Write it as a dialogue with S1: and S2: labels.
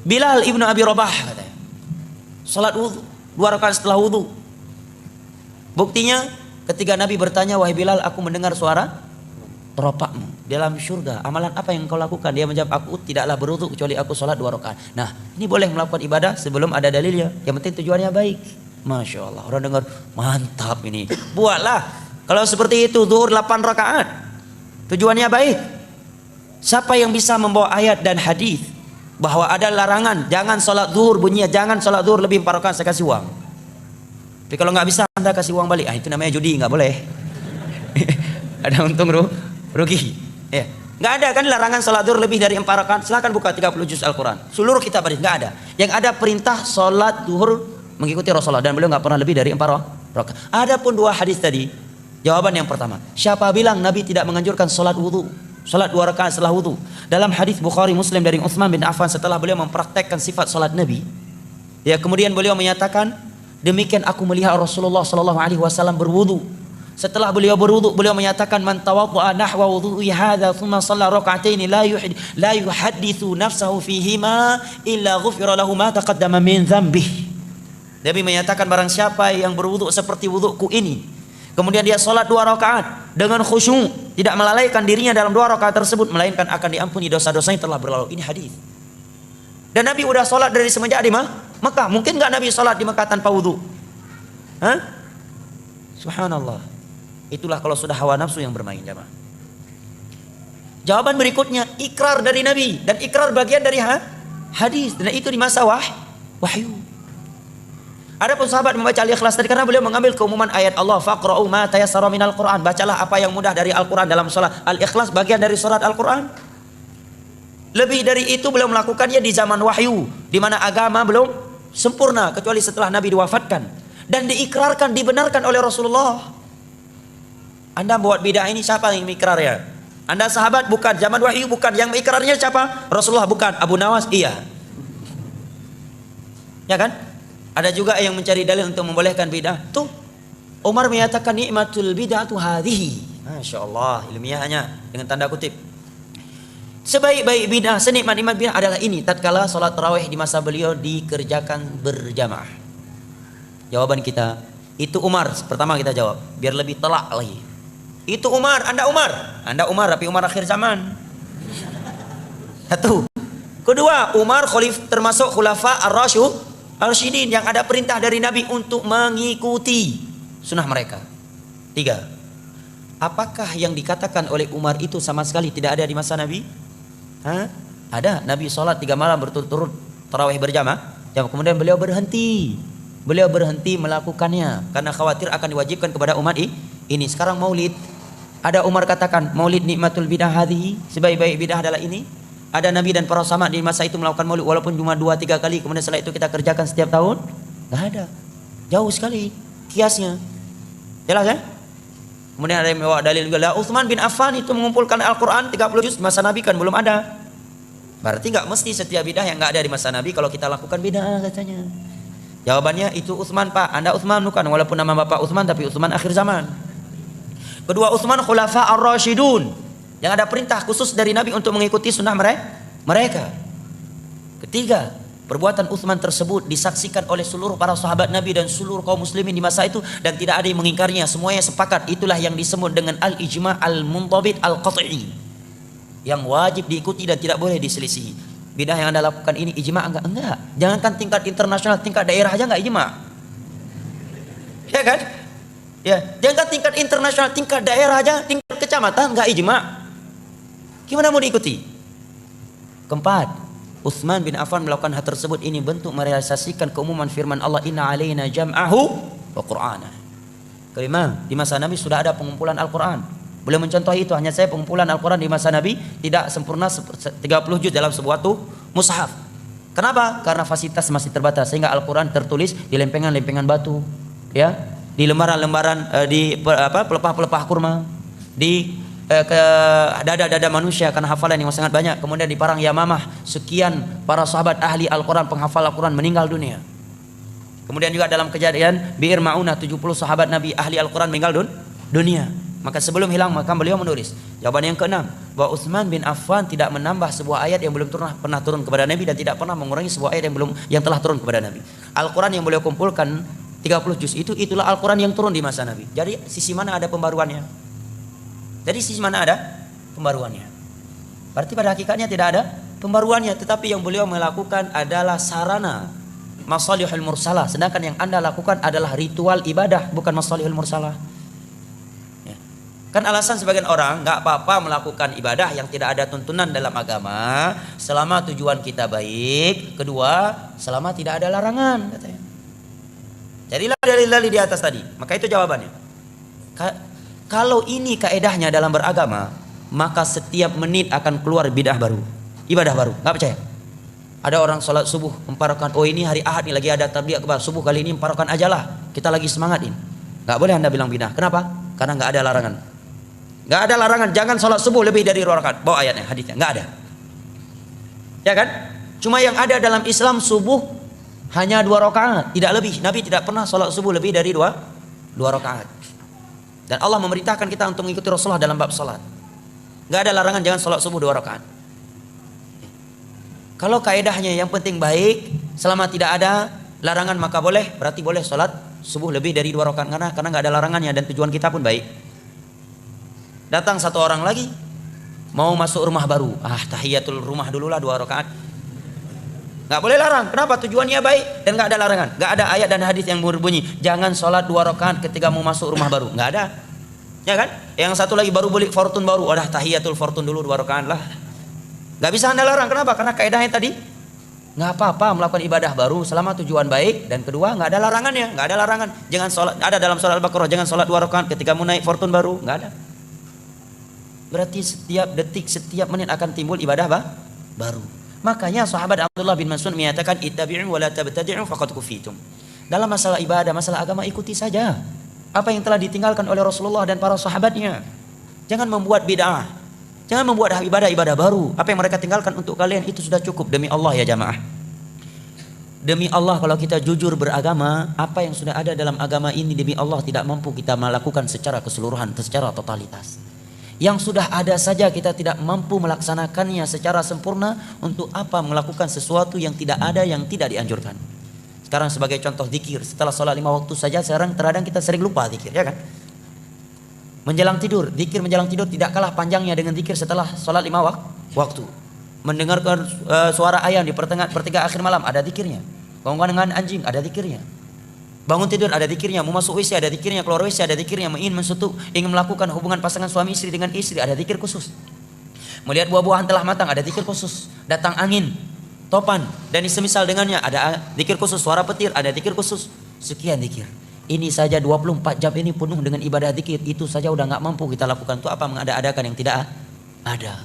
S1: Bilal ibnu Abi Rabah katanya, salat wudu 2 rakaat setelah wudu. Buktinya ketika Nabi bertanya, wahai Bilal, aku mendengar suara teropakmu dalam surga, amalan apa yang kau lakukan? Dia menjawab, aku tidaklah berwudu kecuali aku salat 2 rakaat. Nah, ini boleh melakukan ibadah sebelum ada dalilnya, yang penting tujuannya baik. Masya Allah, orang dengar mantap ini, buatlah. Kalau seperti itu zuhur 8 rakaat, tujuannya baik. Siapa yang bisa membawa ayat dan hadis bahwa ada larangan jangan salat zuhur, bunyinya jangan salat zuhur lebih 4 rakaat, saya kasih uang. Tapi kalau nggak bisa, Anda kasih uang balik. Itu namanya judi, nggak boleh. Ada untung rugi. Ya. Nggak ada kan larangan salat zuhur lebih dari 4 rakaat. Silakan buka 30 juz Al-Quran. Seluruh kitab hadis nggak ada. Yang ada perintah salat zuhur mengikuti Rasulullah, dan beliau nggak pernah lebih dari 4 rakaat. Adapun 2 hadis tadi, jawaban yang pertama, siapa bilang Nabi tidak menganjurkan salat wudu? Salat 2 rakaat setelah wudu. Dalam hadis Bukhari Muslim dari Utsman bin Affan, setelah beliau mempraktekkan sifat salat Nabi, ya kemudian beliau menyatakan, demikian aku melihat Rasulullah sallallahu alaihi wasallam berwudu. Setelah beliau berwudu, beliau menyatakan, man tawaddaa nahwa wudu'i hadza tsumma shalla rak'atayn la yuhadditsu nafsahu fihima illa ghufira lahu ma taqaddama min dzambihi. Nabi menyatakan, barang siapa yang berwudu seperti wuduku ini, kemudian dia salat 2 rakaat dengan khusyuk, tidak melalaikan dirinya dalam 2 rakaat tersebut, melainkan akan diampuni dosa-dosanya telah berlalu. Ini hadis. Dan Nabi udah salat dari semenjak di Mekah. Mungkin nggak Nabi salat di Mekah tanpa wudu? Hah? Subhanallah. Itulah kalau sudah hawa nafsu yang bermain, jemaah. Jawaban berikutnya, ikrar dari Nabi, dan ikrar bagian dari hadis, dan itu di masa wahyu. Adapun sahabat membaca Al-Ikhlas tadi karena beliau mengambil keumuman ayat Allah, faqra'u ma tayassara minal Qur'an, bacalah apa yang mudah dari Al-Qur'an dalam salat. Al-Ikhlas bagian dari salat Al-Qur'an. Lebih dari itu beliau melakukannya di zaman wahyu, di mana agama belum sempurna kecuali setelah Nabi diwafatkan, dan diikrarkan, dibenarkan oleh Rasulullah. Anda buat bidah ini, siapa yang mengikrar ya? Anda sahabat bukan, zaman wahyu bukan, yang mengikrarnya siapa? Rasulullah bukan, Abu Nawas iya. Ya kan? Ada juga yang mencari dalil untuk membolehkan bidah. Tuh, Umar menyatakan nikmatul bid'atu hadhihi. Masya Allah, ilmiahnya dengan tanda kutip. Sebaik-baik bidah, senikmat-nikmat bidah adalah ini, tatkala salat tarawih di masa beliau dikerjakan berjamaah. Jawaban kita, itu Umar. Pertama kita jawab, biar lebih telak lagi. Itu Umar, Anda Umar, tapi Umar akhir zaman. Satu. Kedua, Umar termasuk khulafa ar-rasyidin yang ada perintah dari Nabi untuk mengikuti sunnah mereka. 3. Apakah yang dikatakan oleh Umar itu sama sekali tidak ada di masa Nabi? Ada. Nabi sholat 3 malam berturut-turut tarawih berjamaah, kemudian beliau berhenti melakukannya karena khawatir akan diwajibkan kepada umat ini. Sekarang maulid, ada Umar katakan maulid nikmatul bidah hadhihi, sebaik-baik bidah adalah ini. Ada Nabi dan para sahabat di masa itu melakukan maulid walaupun cuma 2-3 kali, kemudian setelah itu kita kerjakan setiap tahun? Gak ada. Jauh sekali kiasnya. Jelas ya? Kemudian ada yang membawa dalil juga, Utsman bin Affan itu mengumpulkan Al-Quran 30 juz, masa Nabi kan belum ada. Berarti gak mesti setiap bidah yang gak ada di masa Nabi kalau kita lakukan bidah katanya. Jawabannya, itu Utsman Pak, Anda Utsman bukan, walaupun nama Bapak Utsman tapi Utsman akhir zaman. Kedua, Utsman khulafa ar-rasyidun yang ada perintah khusus dari Nabi untuk mengikuti sunnah mereka. Ketiga, perbuatan Utsman tersebut disaksikan oleh seluruh para sahabat Nabi dan seluruh kaum muslimin di masa itu, dan tidak ada yang mengingkarnya, semuanya sepakat. Itulah yang disebut dengan al-ijma' al-muntabit al-qat'i, yang wajib diikuti dan tidak boleh diselisihi. Bidah yang Anda lakukan ini ijma' enggak? Jangankan tingkat internasional, tingkat daerah aja enggak ijma'. Ya kan? Ya, jangankan tingkat internasional, tingkat daerah aja, tingkat kecamatan enggak ijma'. Gimana mau diikuti? Keempat, Utsman bin Affan melakukan hal tersebut, ini bentuk merealisasikan keumuman firman Allah, inna alaina jam'ahu wa qur'ana. Kelima, di masa Nabi sudah ada pengumpulan Al-Quran. Boleh mencontohi itu, hanya saya pengumpulan Al-Quran di masa Nabi tidak sempurna 30 juz dalam sebuah mushaf. Kenapa? Karena fasilitas masih terbatas, sehingga Al-Quran tertulis di lempengan-lempengan batu, ya, di lembaran-lembaran, di pelepah-pelepah kurma, di ke dada-dada manusia karena hafalan yang sangat banyak. Kemudian di parang Yamamah sekian para sahabat ahli Al-Quran, penghafal Al-Quran meninggal dunia. Kemudian juga dalam kejadian Bi'r Ma'unah 70 sahabat Nabi ahli Al-Quran meninggal dunia. Maka sebelum hilang maka beliau menulis. Jawaban yang keenam, bahwa Utsman bin Affan tidak menambah sebuah ayat yang belum pernah turun kepada Nabi dan tidak pernah mengurangi sebuah ayat yang telah turun kepada Nabi. Al-Quran yang beliau kumpulkan 30 juz itulah Al-Quran yang turun di masa Nabi. Jadi sisi mana ada pembaruannya? Jadi sisi mana ada pembaruannya? Berarti pada hakikatnya tidak ada pembaruannya, tetapi yang beliau melakukan adalah sarana masalihul mursalah, sedangkan yang Anda lakukan adalah ritual ibadah, bukan masalihul mursalah. Kan alasan sebagian orang nggak apa-apa melakukan ibadah yang tidak ada tuntunan dalam agama selama tujuan kita baik, kedua selama tidak ada larangan katanya. Jadilah dalil-dalil di atas tadi. Maka itu jawabannya. Kalau ini kaedahnya dalam beragama, maka setiap menit akan keluar bidah baru, ibadah baru. Nggak percaya? Ada orang sholat subuh 4 rakaat. Oh ini hari Ahad nih lagi ada tabligh akbar subuh kali ini 4 rakaat aja lah. Kita lagi semangat ini. Nggak boleh Anda bilang bidah. Kenapa? Karena nggak ada larangan. Nggak ada larangan, jangan sholat subuh lebih dari 2 rakaat. Bawa ayatnya, hadisnya, nggak ada. Ya kan? Cuma yang ada dalam Islam subuh hanya 2 rakaat, tidak lebih. Nabi tidak pernah sholat subuh lebih dari 2 rakaat. Dan Allah memerintahkan kita untuk mengikuti Rasulullah dalam bab sholat. Nggak ada larangan jangan sholat subuh 2 rakaat. Kalau kaedahnya yang penting baik, selama tidak ada larangan maka boleh, berarti boleh sholat subuh lebih dari 2 rakaat karena nggak ada larangannya dan tujuan kita pun baik. Datang satu orang lagi mau masuk rumah baru, tahiyatul rumah dululah 2 rakaat. Nggak boleh larang. Kenapa? Tujuannya baik dan nggak ada larangan. Nggak ada ayat dan hadis yang berbunyi jangan sholat 2 rakaat ketika mau masuk rumah baru. Nggak ada. Ya kan? Yang satu lagi baru beli fortune baru, tahiyatul fortune dulu 2 rakaat lah. Nggak bisa Anda larang. Kenapa? Karena kaidahnya tadi nggak apa-apa melakukan ibadah baru selama tujuan baik dan kedua nggak ada larangannya. Nggak ada larangan. Jangan sholat. Ada dalam surah Al-Baqarah jangan sholat 2 rakaat ketika mau naik fortune baru. Nggak ada. Berarti setiap detik, setiap menit akan timbul ibadah baru. Makanya sahabat Abdullah bin Mas'ud menyatakan ittabi'u wa la tabtadi'u faqad kufitum. Dalam masalah ibadah, masalah agama ikuti saja apa yang telah ditinggalkan oleh Rasulullah dan para sahabatnya. Jangan membuat bid'ah. Jangan membuat ibadah-ibadah baru. Apa yang mereka tinggalkan untuk kalian itu sudah cukup demi Allah ya jamaah. Demi Allah kalau kita jujur beragama, apa yang sudah ada dalam agama ini demi Allah tidak mampu kita melakukan secara keseluruhan, secara totalitas. Yang sudah ada saja kita tidak mampu melaksanakannya secara sempurna, untuk apa melakukan sesuatu yang tidak ada, yang tidak dianjurkan. Sekarang sebagai contoh zikir, setelah sholat 5 waktu saja sekarang terkadang kita sering lupa zikir, ya kan? Menjelang tidur, zikir menjelang tidur tidak kalah panjangnya dengan zikir setelah sholat 5 waktu. Mendengarkan suara ayam di pertengahan akhir malam ada zikirnya. Bangun dengan anjing ada zikirnya. Bangun tidur ada zikirnya, mau masuk WC ada zikirnya, keluar WC ada zikirnya, ingin melakukan hubungan pasangan suami istri dengan istri ada zikir khusus. Melihat buah-buahan telah matang ada zikir khusus. Datang angin, topan dan semisal dengannya ada zikir khusus. Suara petir ada zikir khusus. Sekian zikir. Ini saja 24 jam ini penuh dengan ibadah zikir. Itu saja udah nggak mampu kita lakukan. Itu apa mengada-adakan yang tidak ada.